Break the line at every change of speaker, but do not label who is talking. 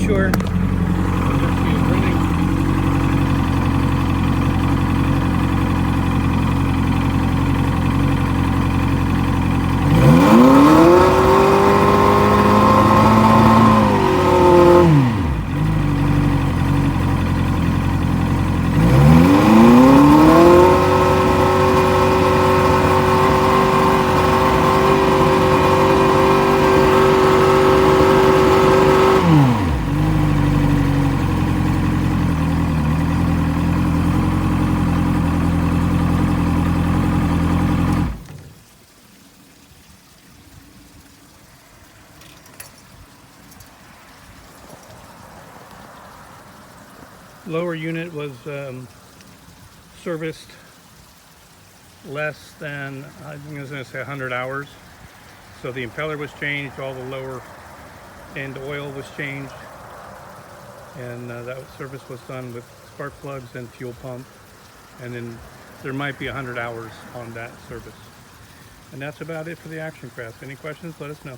sure. Lower unit was serviced less than, I think I was going to say 100 hours. So the impeller was changed, all the lower end oil was changed, and that service was done with spark plugs and fuel pump. And then there might be 100 hours on that service. And that's about it for the Action Craft. Any questions, let us know.